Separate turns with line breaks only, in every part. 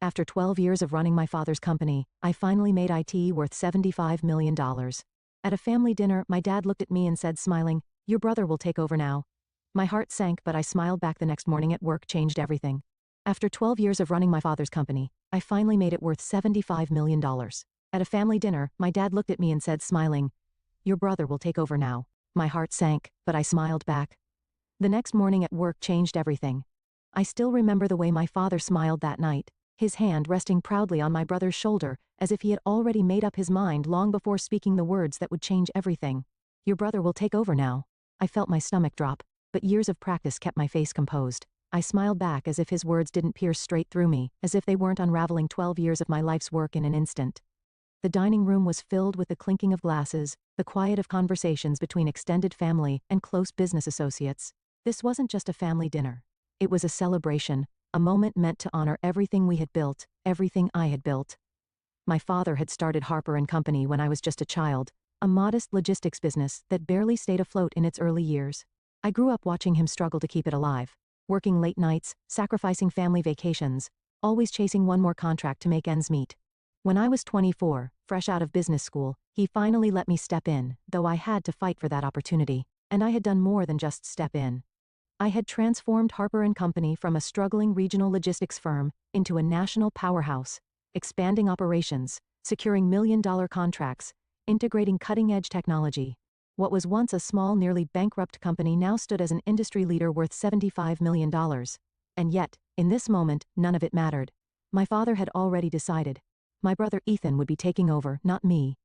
After 12 years of running my father's company, I finally made IT worth $75 million. At a family dinner, my dad looked at me and said, smiling, "Your brother will take over now." My heart sank, but I smiled back. The next morning at work changed everything. After 12 years of running my father's company, I finally made it worth $75 million. At a family dinner, my dad looked at me and said, smiling, "Your brother will take over now." My heart sank, but I smiled back. The next morning at work changed everything. I still remember the way my father smiled that night, his hand resting proudly on my brother's shoulder, as if he had already made up his mind long before speaking the words that would change everything. "Your brother will take over now." I felt my stomach drop, but years of practice kept my face composed. I smiled back as if his words didn't pierce straight through me, as if they weren't unraveling 12 years of my life's work in an instant. The dining room was filled with the clinking of glasses, the quiet of conversations between extended family and close business associates. This wasn't just a family dinner. It was a celebration, a moment meant to honor everything we had built, everything I had built. My father had started Harper & Company when I was just a child, a modest logistics business that barely stayed afloat in its early years. I grew up watching him struggle to keep it alive, working late nights, sacrificing family vacations, always chasing one more contract to make ends meet. When I was 24, fresh out of business school, he finally let me step in, though I had to fight for that opportunity, and I had done more than just step in. I had transformed Harper & Company from a struggling regional logistics firm into a national powerhouse, expanding operations, securing million-dollar contracts, integrating cutting-edge technology. What was once a small, nearly bankrupt company now stood as an industry leader worth $75 million. And yet, in this moment, none of it mattered. My father had already decided. My brother Ethan would be taking over, not me.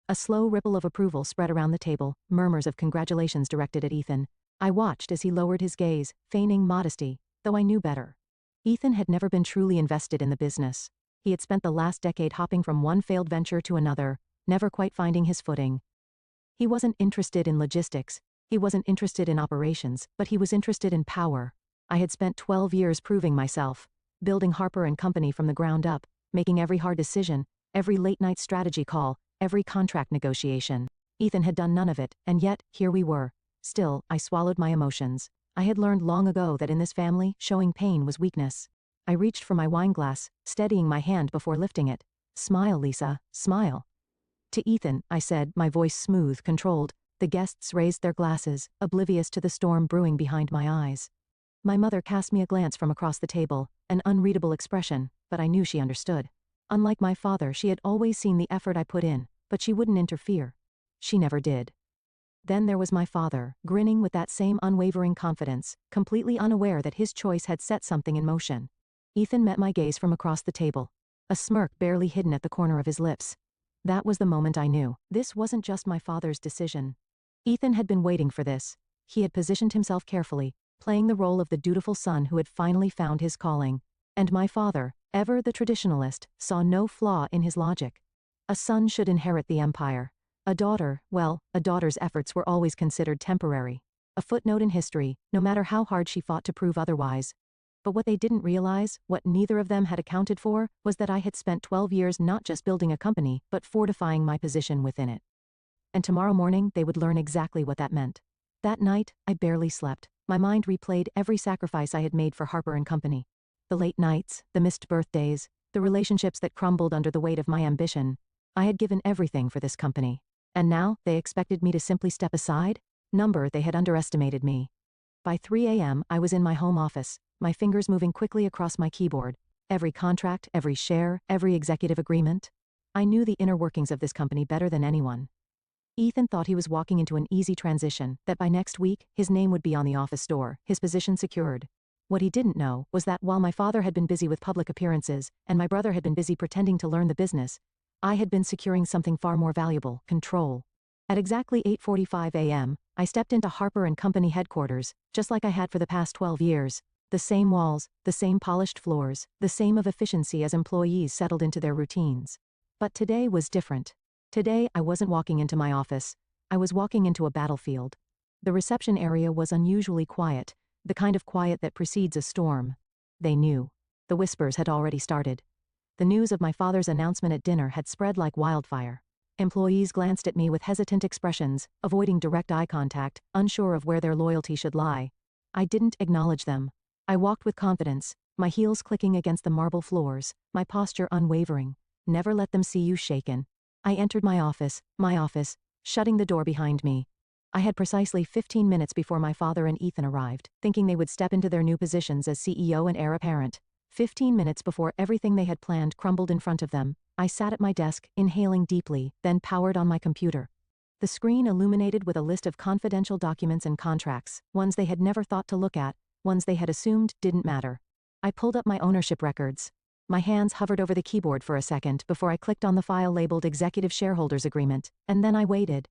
A slow ripple of approval spread around the table, murmurs of congratulations directed at Ethan. I watched as he lowered his gaze, feigning modesty, though I knew better. Ethan had never been truly invested in the business. He had spent the last decade hopping from one failed venture to another, never quite finding his footing. He wasn't interested in logistics, he wasn't interested in operations, but he was interested in power. I had spent 12 years proving myself, building Harper & Company from the ground up, making every hard decision, every late-night strategy call, every contract negotiation. Ethan had done none of it, and yet, here we were. Still, I swallowed my emotions. I had learned long ago that in this family, showing pain was weakness. I reached for my wine glass, steadying my hand before lifting it. "Smile, Lisa, smile." To Ethan, I said, my voice smooth, controlled. The guests raised their glasses, oblivious to the storm brewing behind my eyes. My mother cast me a glance from across the table, an unreadable expression, but I knew she understood. Unlike my father, she had always seen the effort I put in, but she wouldn't interfere. She never did. Then there was my father, grinning with that same unwavering confidence, completely unaware that his choice had set something in motion. Ethan met my gaze from across the table, a smirk barely hidden at the corner of his lips. That was the moment I knew. This wasn't just my father's decision. Ethan had been waiting for this. He had positioned himself carefully, playing the role of the dutiful son who had finally found his calling. And my father, ever the traditionalist, saw no flaw in his logic. A son should inherit the empire. A daughter, well, a daughter's efforts were always considered temporary. A footnote in history, no matter how hard she fought to prove otherwise. But what they didn't realize, what neither of them had accounted for, was that I had spent 12 years not just building a company, but fortifying my position within it. And tomorrow morning, they would learn exactly what that meant. That night, I barely slept. My mind replayed every sacrifice I had made for Harper & Company. The late nights, the missed birthdays, the relationships that crumbled under the weight of my ambition. I had given everything for this company. And now, they expected me to simply step aside? They had underestimated me. By 3 a.m., I was in my home office, my fingers moving quickly across my keyboard. Every contract, every share, every executive agreement. I knew the inner workings of this company better than anyone. Ethan thought he was walking into an easy transition, that by next week, his name would be on the office door, his position secured. What he didn't know was that while my father had been busy with public appearances, and my brother had been busy pretending to learn the business, I had been securing something far more valuable, control. At exactly 8:45 a.m., I stepped into Harper & Company headquarters, just like I had for the past 12 years. The same walls, the same polished floors, the same of efficiency as employees settled into their routines. But today was different. Today, I wasn't walking into my office. I was walking into a battlefield. The reception area was unusually quiet, the kind of quiet that precedes a storm. They knew. The whispers had already started. The news of my father's announcement at dinner had spread like wildfire. Employees glanced at me with hesitant expressions, avoiding direct eye contact, unsure of where their loyalty should lie. I didn't acknowledge them. I walked with confidence, my heels clicking against the marble floors, my posture unwavering. Never let them see you shaken. I entered my office, shutting the door behind me. I had precisely 15 minutes before my father and Ethan arrived, thinking they would step into their new positions as CEO and heir apparent. 15 minutes before everything they had planned crumbled in front of them, I sat at my desk, inhaling deeply, then powered on my computer. The screen illuminated with a list of confidential documents and contracts, ones they had never thought to look at, ones they had assumed didn't matter. I pulled up my ownership records. My hands hovered over the keyboard for a second before I clicked on the file labeled Executive Shareholders Agreement, and then I waited.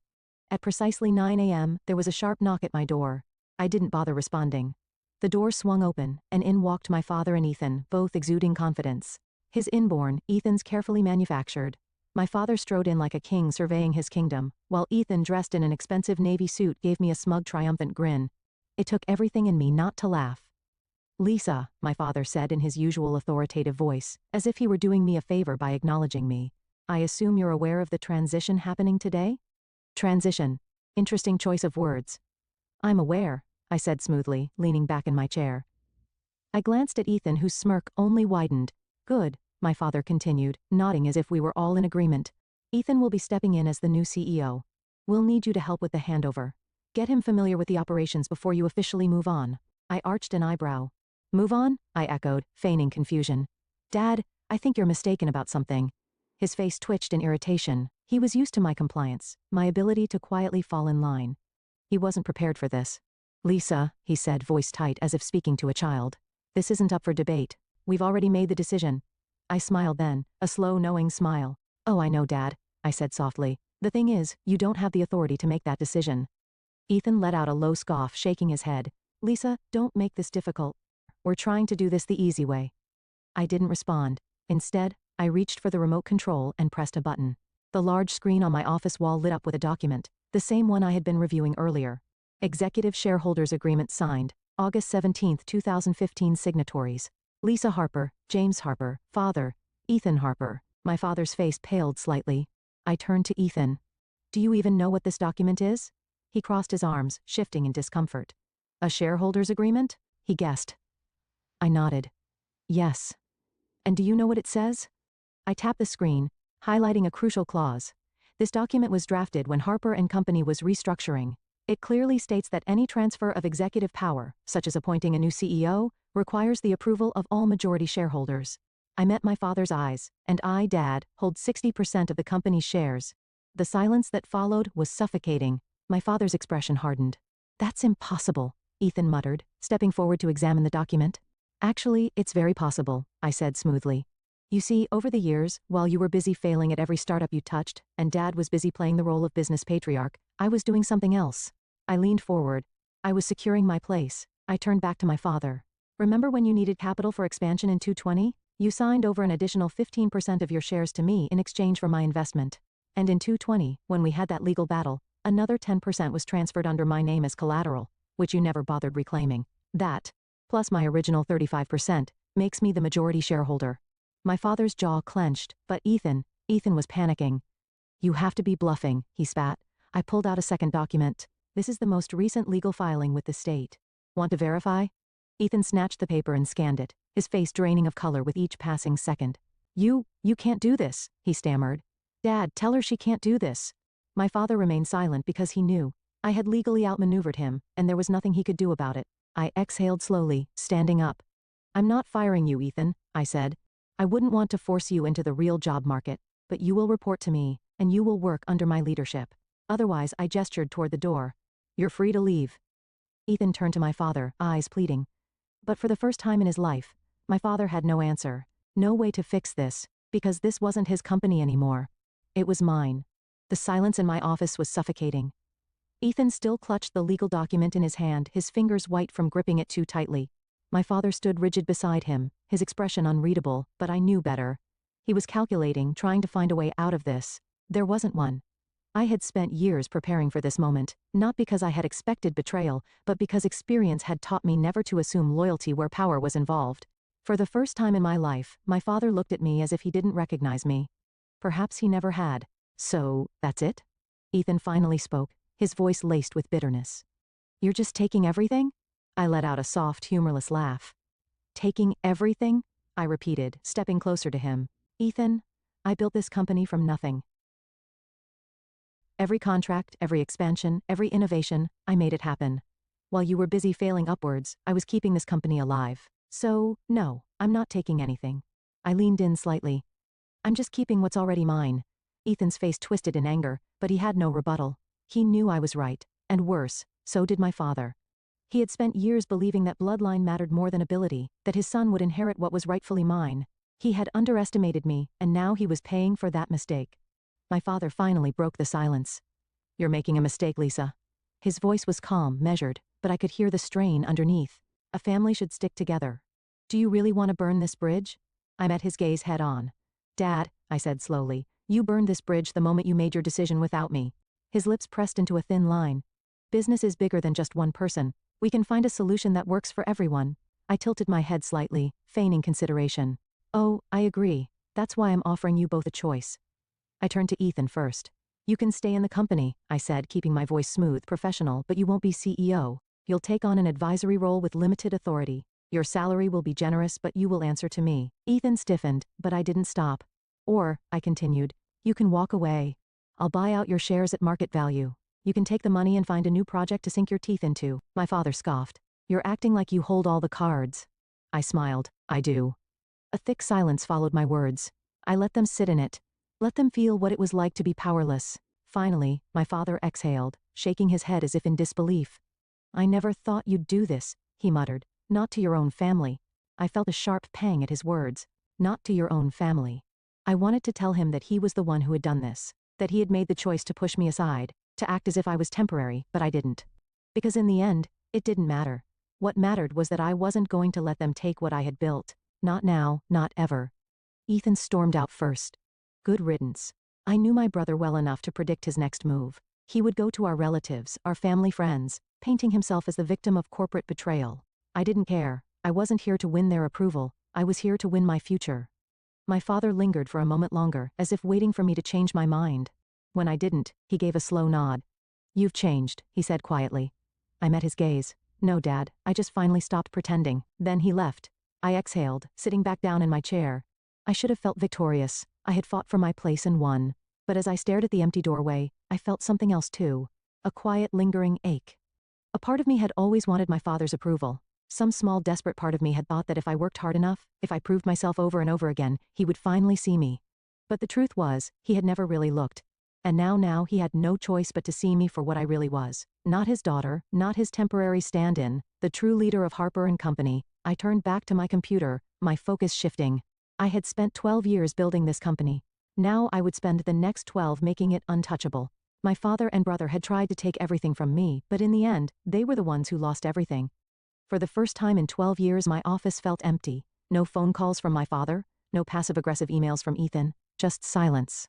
At precisely 9 a.m., there was a sharp knock at my door. I didn't bother responding. The door swung open, and in walked my father and Ethan, both exuding confidence. His inborn, Ethan's carefully manufactured. My father strode in like a king surveying his kingdom, while Ethan, dressed in an expensive navy suit, gave me a smug, triumphant grin. It took everything in me not to laugh. "Lisa," my father said in his usual authoritative voice, as if he were doing me a favor by acknowledging me. "I assume you're aware of the transition happening today?" Transition. Interesting choice of words. "I'm aware," I said smoothly, leaning back in my chair. I glanced at Ethan, whose smirk only widened. "Good," my father continued, nodding as if we were all in agreement. "Ethan will be stepping in as the new CEO. We'll need you to help with the handover. Get him familiar with the operations before you officially move on." I arched an eyebrow. "Move on?" I echoed, feigning confusion. "Dad, I think you're mistaken about something." His face twitched in irritation. He was used to my compliance, my ability to quietly fall in line. He wasn't prepared for this. "Lisa," he said, voice tight as if speaking to a child. "This isn't up for debate. We've already made the decision." I smiled then, a slow, knowing smile. "Oh, I know, Dad," I said softly. "The thing is, you don't have the authority to make that decision." Ethan let out a low scoff, shaking his head. "Lisa, don't make this difficult. We're trying to do this the easy way." I didn't respond. Instead, I reached for the remote control and pressed a button. The large screen on my office wall lit up with a document, the same one I had been reviewing earlier. Executive Shareholders Agreement signed, August 17, 2015. Signatories: Lisa Harper, James Harper, father, Ethan Harper. My father's face paled slightly. I turned to Ethan. "Do you even know what this document is?" He crossed his arms, shifting in discomfort. "A shareholders agreement?" he guessed. I nodded. "Yes." "And do you know what it says?" I tapped the screen, highlighting a crucial clause. This document was drafted when Harper & Company was restructuring. It clearly states that any transfer of executive power, such as appointing a new CEO, requires the approval of all majority shareholders. I met my father's eyes, and I, Dad, hold 60% of the company's shares. The silence that followed was suffocating. My father's expression hardened. "That's impossible," Ethan muttered, stepping forward to examine the document. "Actually, it's very possible," I said smoothly. "You see, over the years, while you were busy failing at every startup you touched, and Dad was busy playing the role of business patriarch, I was doing something else." I leaned forward. I was securing my place. I turned back to my father. "Remember when you needed capital for expansion in 2020? You signed over an additional 15% of your shares to me in exchange for my investment. And in 2020, when we had that legal battle, another 10% was transferred under my name as collateral, which you never bothered reclaiming. That, plus my original 35%, makes me the majority shareholder." My father's jaw clenched, but Ethan was panicking. "You have to be bluffing," he spat. I pulled out a second document. "This is the most recent legal filing with the state. Want to verify?" Ethan snatched the paper and scanned it, his face draining of color with each passing second. You can't do this," he stammered. "Dad, tell her she can't do this." My father remained silent because he knew. I had legally outmaneuvered him, and there was nothing he could do about it. I exhaled slowly, standing up. "I'm not firing you, Ethan," I said. "I wouldn't want to force you into the real job market, but you will report to me, and you will work under my leadership. Otherwise," I gestured toward the door. "You're free to leave." Ethan turned to my father, eyes pleading. But for the first time in his life, my father had no answer, no way to fix this, because this wasn't his company anymore. It was mine. The silence in my office was suffocating. Ethan still clutched the legal document in his hand, his fingers white from gripping it too tightly. My father stood rigid beside him, his expression unreadable, but I knew better. He was calculating, trying to find a way out of this. There wasn't one. I had spent years preparing for this moment, not because I had expected betrayal, but because experience had taught me never to assume loyalty where power was involved. For the first time in my life, my father looked at me as if he didn't recognize me. Perhaps he never had. "So, that's it?" Ethan finally spoke, his voice laced with bitterness. "You're just taking everything?" I let out a soft, humorless laugh. Taking everything? I repeated, stepping closer to him. Ethan, I built this company from nothing. Every contract, every expansion, every innovation, I made it happen. While you were busy failing upwards, I was keeping this company alive. So, no, I'm not taking anything. I leaned in slightly. I'm just keeping what's already mine. Ethan's face twisted in anger, but he had no rebuttal. He knew I was right, and worse, so did my father. He had spent years believing that bloodline mattered more than ability, that his son would inherit what was rightfully mine. He had underestimated me, and now he was paying for that mistake. My father finally broke the silence. You're making a mistake, Lisa. His voice was calm, measured, but I could hear the strain underneath. A family should stick together. Do you really want to burn this bridge? I met his gaze head on. Dad, I said slowly, you burned this bridge the moment you made your decision without me. His lips pressed into a thin line. Business is bigger than just one person. We can find a solution that works for everyone. I tilted my head slightly, feigning consideration. Oh, I agree. That's why I'm offering you both a choice. I turned to Ethan first. You can stay in the company, I said, keeping my voice smooth, professional, but you won't be CEO. You'll take on an advisory role with limited authority. Your salary will be generous, but you will answer to me. Ethan stiffened, but I didn't stop. Or, I continued, you can walk away. I'll buy out your shares at market value. You can take the money and find a new project to sink your teeth into. My father scoffed. You're acting like you hold all the cards. I smiled. I do. A thick silence followed my words. I let them sit in it. Let them feel what it was like to be powerless. Finally, my father exhaled, shaking his head as if in disbelief. I never thought you'd do this, he muttered. Not to your own family. I felt a sharp pang at his words. Not to your own family. I wanted to tell him that he was the one who had done this, that he had made the choice to push me aside, to act as if I was temporary, but I didn't. Because in the end, it didn't matter. What mattered was that I wasn't going to let them take what I had built. Not now, not ever. Ethan stormed out first. Good riddance. I knew my brother well enough to predict his next move. He would go to our relatives, our family friends, painting himself as the victim of corporate betrayal. I didn't care. I wasn't here to win their approval. I was here to win my future. My father lingered for a moment longer, as if waiting for me to change my mind. When I didn't, he gave a slow nod. You've changed, he said quietly. I met his gaze. No, Dad, I just finally stopped pretending. Then he left. I exhaled, sitting back down in my chair. I should have felt victorious. I had fought for my place and won. But as I stared at the empty doorway, I felt something else too. A quiet, lingering ache. A part of me had always wanted my father's approval. Some small, desperate part of me had thought that if I worked hard enough, if I proved myself over and over again, he would finally see me. But the truth was, he had never really looked. And now he had no choice but to see me for what I really was. Not his daughter, not his temporary stand-in, the true leader of Harper & Company. I turned back to my computer, my focus shifting. I had spent 12 years building this company. Now I would spend the next 12 making it untouchable. My father and brother had tried to take everything from me, but in the end, they were the ones who lost everything. For the first time in 12 years, my office felt empty. No phone calls from my father, no passive-aggressive emails from Ethan, just silence.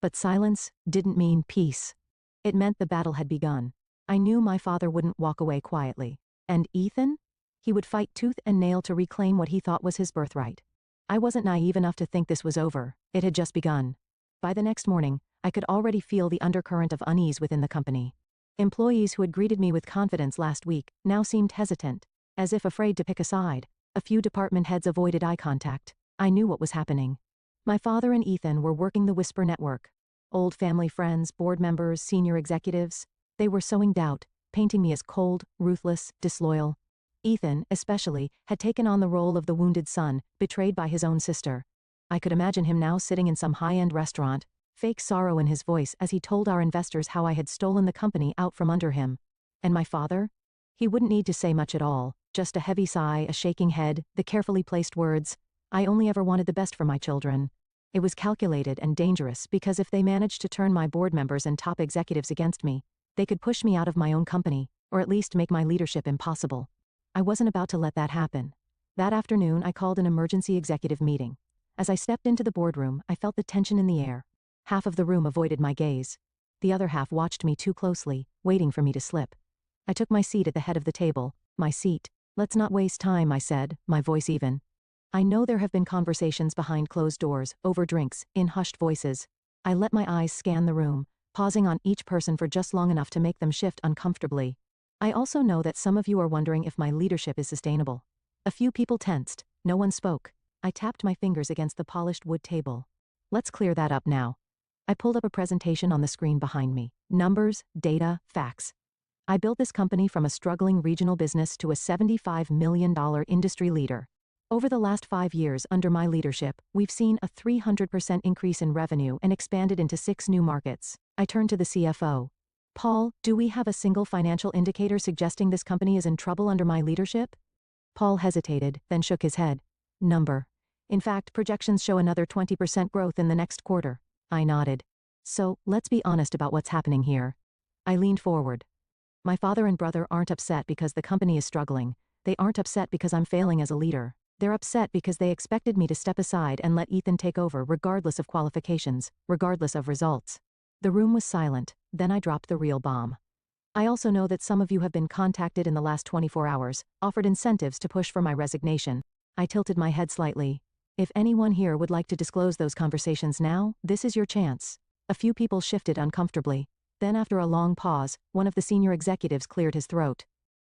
But silence didn't mean peace. It meant the battle had begun. I knew my father wouldn't walk away quietly. And Ethan? He would fight tooth and nail to reclaim what he thought was his birthright. I wasn't naive enough to think this was over. It had just begun. By the next morning, I could already feel the undercurrent of unease within the company. Employees who had greeted me with confidence last week now seemed hesitant, as if afraid to pick a side. A few department heads avoided eye contact. I knew what was happening. My father and Ethan were working the Whisper Network. Old family friends, board members, senior executives. They were sowing doubt, painting me as cold, ruthless, disloyal. Ethan, especially, had taken on the role of the wounded son, betrayed by his own sister. I could imagine him now sitting in some high-end restaurant, fake sorrow in his voice as he told our investors how I had stolen the company out from under him. And my father? He wouldn't need to say much at all, just a heavy sigh, a shaking head, the carefully placed words, I only ever wanted the best for my children. It was calculated and dangerous because if they managed to turn my board members and top executives against me, they could push me out of my own company, or at least make my leadership impossible. I wasn't about to let that happen. That afternoon, I called an emergency executive meeting. As I stepped into the boardroom, I felt the tension in the air. Half of the room avoided my gaze. The other half watched me too closely, waiting for me to slip. I took my seat at the head of the table, my seat. Let's not waste time, I said, my voice even. I know there have been conversations behind closed doors, over drinks, in hushed voices. I let my eyes scan the room, pausing on each person for just long enough to make them shift uncomfortably. I also know that some of you are wondering if my leadership is sustainable. A few people tensed. No one spoke. I tapped my fingers against the polished wood table. Let's clear that up now. I pulled up a presentation on the screen behind me. Numbers, data, facts. I built this company from a struggling regional business to a $75 million industry leader. Over the last 5 years under my leadership, we've seen a 300% increase in revenue and expanded into 6 new markets. I turned to the CFO. Paul, do we have a single financial indicator suggesting this company is in trouble under my leadership? Paul hesitated, then shook his head. Number. In fact, projections show another 20% growth in the next quarter. I nodded. So, let's be honest about what's happening here. I leaned forward. My father and brother aren't upset because the company is struggling. They aren't upset because I'm failing as a leader. They're upset because they expected me to step aside and let Ethan take over regardless of qualifications, regardless of results. The room was silent, then I dropped the real bomb. I also know that some of you have been contacted in the last 24 hours, offered incentives to push for my resignation. I tilted my head slightly. If anyone here would like to disclose those conversations now, this is your chance. A few people shifted uncomfortably. Then after a long pause, one of the senior executives cleared his throat.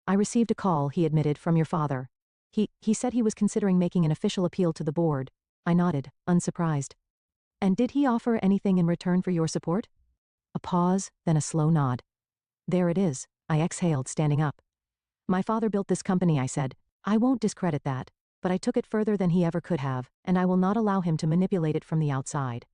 I received a call, he admitted, from your father. He said he was considering making an official appeal to the board. I nodded, unsurprised. And did he offer anything in return for your support? A pause, then a slow nod. There it is, I exhaled, standing up. My father built this company, I said. I won't discredit that, but I took it further than he ever could have, and I will not allow him to manipulate it from the outside.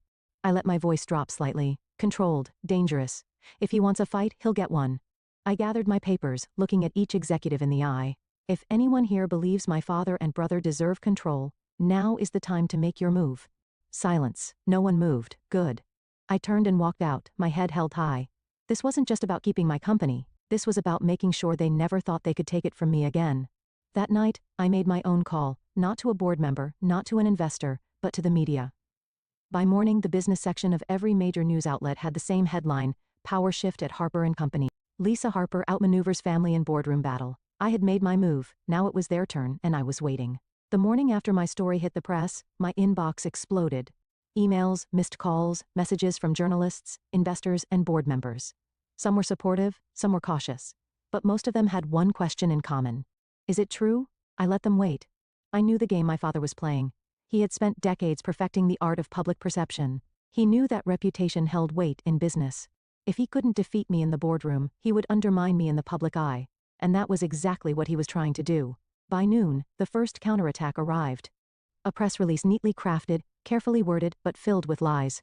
I let my voice drop slightly. Controlled, dangerous. If he wants a fight, he'll get one. I gathered my papers, looking at each executive in the eye. If anyone here believes my father and brother deserve control, now is the time to make your move. Silence. No one moved. Good. I turned and walked out, my head held high. This wasn't just about keeping my company. This was about making sure they never thought they could take it from me again. That night, I made my own call, not to a board member, not to an investor, but to the media. By morning, the business section of every major news outlet had the same headline: Power Shift at Harper & Company. Lisa Harper outmaneuvers family in boardroom battle. I had made my move, now it was their turn, and I was waiting. The morning after my story hit the press, my inbox exploded. Emails, missed calls, messages from journalists, investors, and board members. Some were supportive, some were cautious. But most of them had one question in common. Is it true? I let them wait. I knew the game my father was playing. He had spent decades perfecting the art of public perception. He knew that reputation held weight in business. If he couldn't defeat me in the boardroom, he would undermine me in the public eye. And that was exactly what he was trying to do. By noon, the first counterattack arrived. A press release neatly crafted, carefully worded, but filled with lies.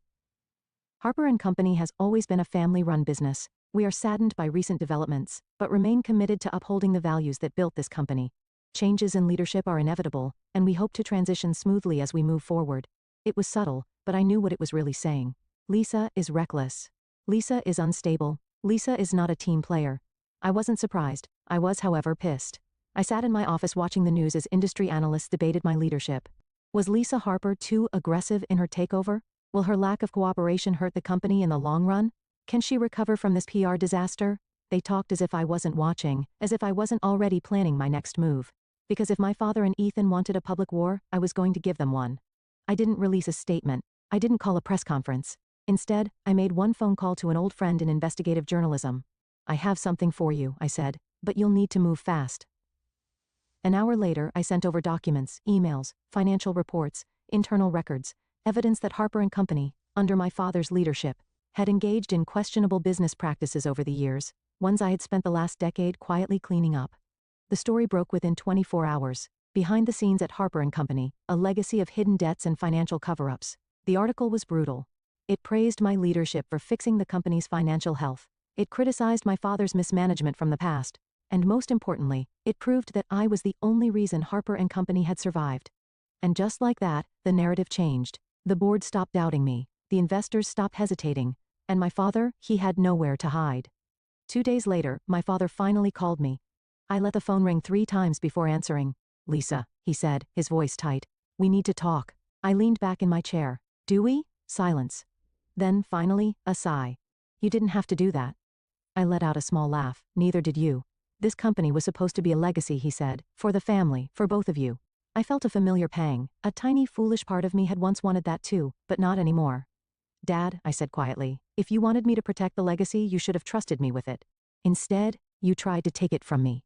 Harper & Company has always been a family-run business. We are saddened by recent developments, but remain committed to upholding the values that built this company. Changes in leadership are inevitable, and we hope to transition smoothly as we move forward. It was subtle, but I knew what it was really saying. Lisa is reckless. Lisa is unstable. Lisa is not a team player. I wasn't surprised. I was, however, pissed. I sat in my office watching the news as industry analysts debated my leadership. Was Lisa Harper too aggressive in her takeover? Will her lack of cooperation hurt the company in the long run? Can she recover from this PR disaster? They talked as if I wasn't watching, as if I wasn't already planning my next move. Because if my father and Ethan wanted a public war, I was going to give them one. I didn't release a statement. I didn't call a press conference. Instead, I made one phone call to an old friend in investigative journalism. I have something for you, I said, but you'll need to move fast. An hour later, I sent over documents, emails, financial reports, internal records, evidence that Harper & Company, under my father's leadership, had engaged in questionable business practices over the years, ones I had spent the last decade quietly cleaning up. The story broke within 24 hours. Behind the scenes at Harper & Company, a legacy of hidden debts and financial cover-ups. The article was brutal. It praised my leadership for fixing the company's financial health. It criticized my father's mismanagement from the past. And most importantly, it proved that I was the only reason Harper & Company had survived. And just like that, the narrative changed. The board stopped doubting me. The investors stopped hesitating. And my father, he had nowhere to hide. 2 days later, my father finally called me. I let the phone ring 3 times before answering. Lisa, he said, his voice tight. We need to talk. I leaned back in my chair. Do we? Silence. Then, finally, a sigh. You didn't have to do that. I let out a small laugh. Neither did you. This company was supposed to be a legacy, he said, for the family, for both of you. I felt a familiar pang. A tiny foolish part of me had once wanted that too, but not anymore. Dad, I said quietly, if you wanted me to protect the legacy, you should have trusted me with it. Instead, you tried to take it from me.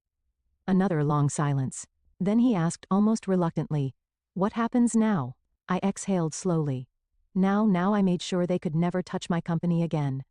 Another long silence. Then he asked almost reluctantly, "What happens now?" I exhaled slowly. Now I made sure they could never touch my company again.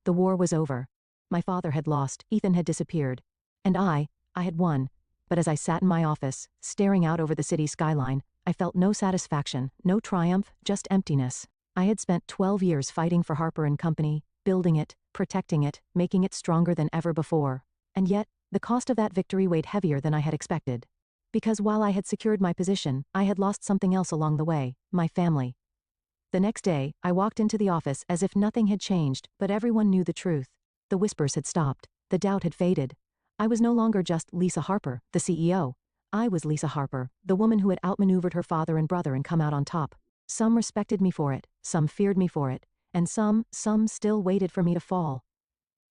The war was over. My father had lost, Ethan had disappeared. And I had won. But as I sat in my office, staring out over the city skyline, I felt no satisfaction, no triumph, just emptiness. I had spent 12 years fighting for Harper & Company, building it, protecting it, making it stronger than ever before. And yet, the cost of that victory weighed heavier than I had expected. Because while I had secured my position, I had lost something else along the way, my family. The next day, I walked into the office as if nothing had changed, but everyone knew the truth. The whispers had stopped. The doubt had faded. I was no longer just Lisa Harper, the CEO. I was Lisa Harper, the woman who had outmaneuvered her father and brother and come out on top. Some respected me for it, some feared me for it, and some still waited for me to fall.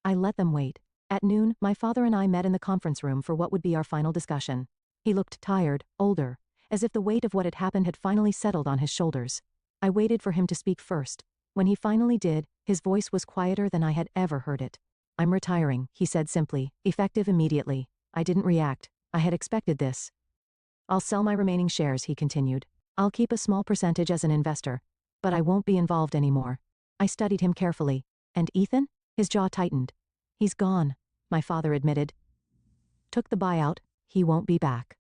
I let them wait. At noon, my father and I met in the conference room for what would be our final discussion. He looked tired, older, as if the weight of what had happened had finally settled on his shoulders. I waited for him to speak first. When he finally did, his voice was quieter than I had ever heard it. "I'm retiring," he said simply, effective immediately. I didn't react. I had expected this. "I'll sell my remaining shares," he continued. "I'll keep a small percentage as an investor. But I won't be involved anymore." I studied him carefully. "And Ethan?" His jaw tightened. "He's gone," my father admitted. "Took the buyout. He won't be back."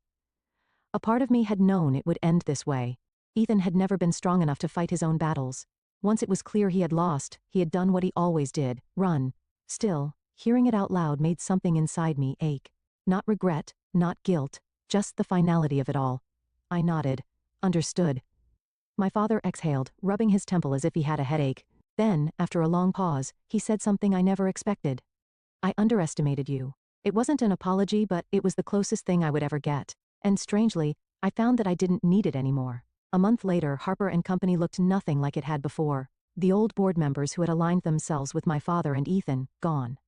A part of me had known it would end this way. Ethan had never been strong enough to fight his own battles. Once it was clear he had lost, he had done what he always did, run. Still, hearing it out loud made something inside me ache. Not regret, not guilt, just the finality of it all. I nodded. Understood. My father exhaled, rubbing his temple as if he had a headache. Then, after a long pause, he said something I never expected. "I underestimated you." It wasn't an apology, but it was the closest thing I would ever get. And strangely, I found that I didn't need it anymore. A month later, Harper & Company looked nothing like it had before. The old board members who had aligned themselves with my father and Ethan, gone.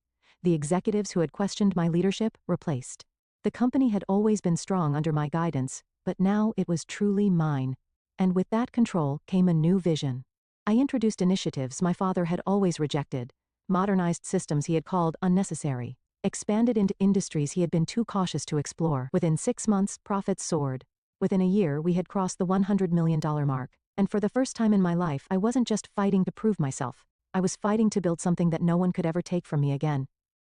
The executives who had questioned my leadership, replaced. The company had always been strong under my guidance, but now it was truly mine. And with that control came a new vision. I introduced initiatives my father had always rejected, modernized systems he had called unnecessary, expanded into industries he had been too cautious to explore. Within 6 months, profits soared. Within a year, we had crossed the $100 million mark. And for the first time in my life, I wasn't just fighting to prove myself. I was fighting to build something that no one could ever take from me again.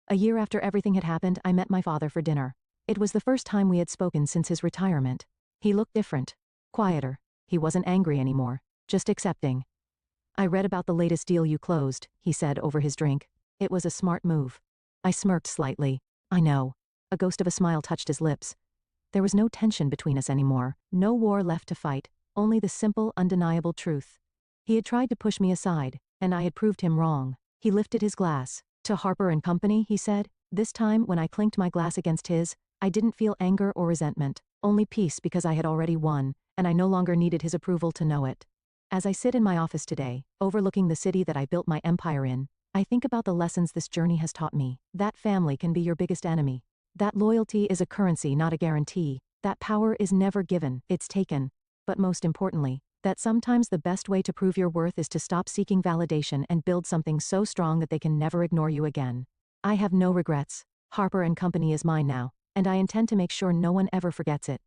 A year after everything had happened, I met my father for dinner. It was the first time we had spoken since his retirement. He looked different. Quieter. He wasn't angry anymore. Just accepting. "I read about the latest deal you closed," he said over his drink. "It was a smart move." I smirked slightly. "I know." A ghost of a smile touched his lips. There was no tension between us anymore. No war left to fight. Only the simple, undeniable truth. He had tried to push me aside, and I had proved him wrong. He lifted his glass. "To Harper & Company," he said. This time, when I clinked my glass against his, I didn't feel anger or resentment. Only peace, because I had already won, and I no longer needed his approval to know it. As I sit in my office today, overlooking the city that I built my empire in, I think about the lessons this journey has taught me. That family can be your biggest enemy. That loyalty is a currency, not a guarantee. That power is never given, it's taken. But most importantly, that sometimes the best way to prove your worth is to stop seeking validation and build something so strong that they can never ignore you again. I have no regrets. Harper & Company is mine now, and I intend to make sure no one ever forgets it.